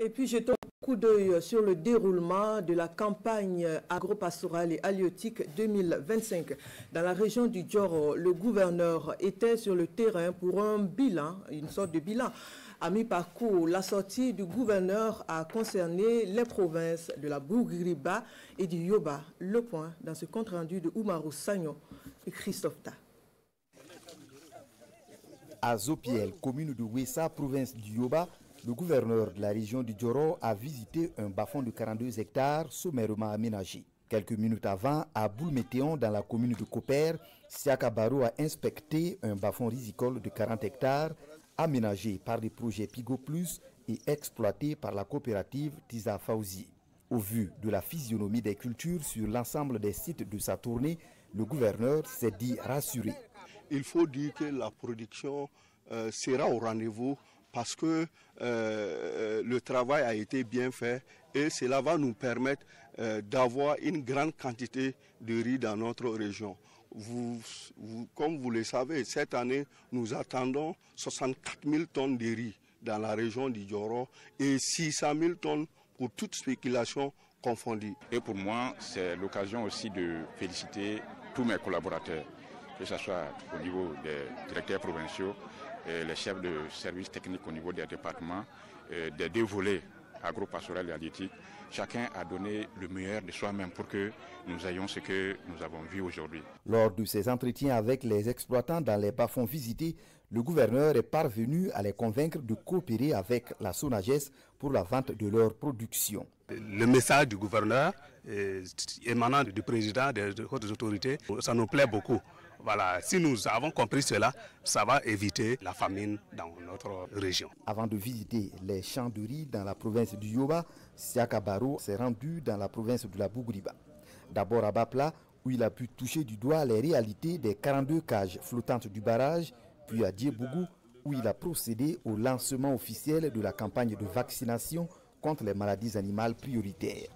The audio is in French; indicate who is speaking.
Speaker 1: Et puis jetons un coup d'œil sur le déroulement de la campagne agro-pastorale et halieutique 2025. Dans la région du Djoro, le gouverneur était sur le terrain pour un bilan, une sorte de bilan. À mi-parcours, la sortie du gouverneur a concerné les provinces de la Bougriba et du Yoba. Le point dans ce compte-rendu de Oumarou Sagnon et Christophe Ta.
Speaker 2: À Zopiel, commune de Wessa, province du Yoba, le gouverneur de la région du Djoro a visité un bas-fond de 42 hectares sommairement aménagé. Quelques minutes avant, à Boulmétéon, dans la commune de Koper, Siaka Barou a inspecté un bas-fond risicole de 40 hectares aménagé par des projets Pigo Plus et exploité par la coopérative Tiza Fauzi. Au vu de la physionomie des cultures sur l'ensemble des sites de sa tournée, le gouverneur s'est dit rassuré.
Speaker 3: Il faut dire que la production sera au rendez-vous parce que le travail a été bien fait et cela va nous permettre d'avoir une grande quantité de riz dans notre région. Comme vous le savez, cette année, nous attendons 64 000 tonnes de riz dans la région du Djoro et 600 000 tonnes pour toute spéculation confondue.
Speaker 4: Et pour moi, c'est l'occasion aussi de féliciter tous mes collaborateurs, que ce soit au niveau des directeurs provinciaux, les chefs de services techniques au niveau des départements, des deux volets agro-pastoral et halieutique. Chacun a donné le meilleur de soi-même pour que nous ayons ce que nous avons vu aujourd'hui.
Speaker 2: Lors de ses entretiens avec les exploitants dans les bas-fonds visités, le gouverneur est parvenu à les convaincre de coopérer avec la SONAGES pour la vente de leur production.
Speaker 5: Le message du gouverneur émanant du président des hautes autorités, ça nous plaît beaucoup. Voilà, si nous avons compris cela, ça va éviter la famine dans notre région.
Speaker 2: Avant de visiter les champs de riz dans la province du Yoba, Siaka Barou s'est rendu dans la province de la Bougriba. D'abord à Bapla, où il a pu toucher du doigt les réalités des 42 cages flottantes du barrage, puis à Djebougou, où il a procédé au lancement officiel de la campagne de vaccination contre les maladies animales prioritaires.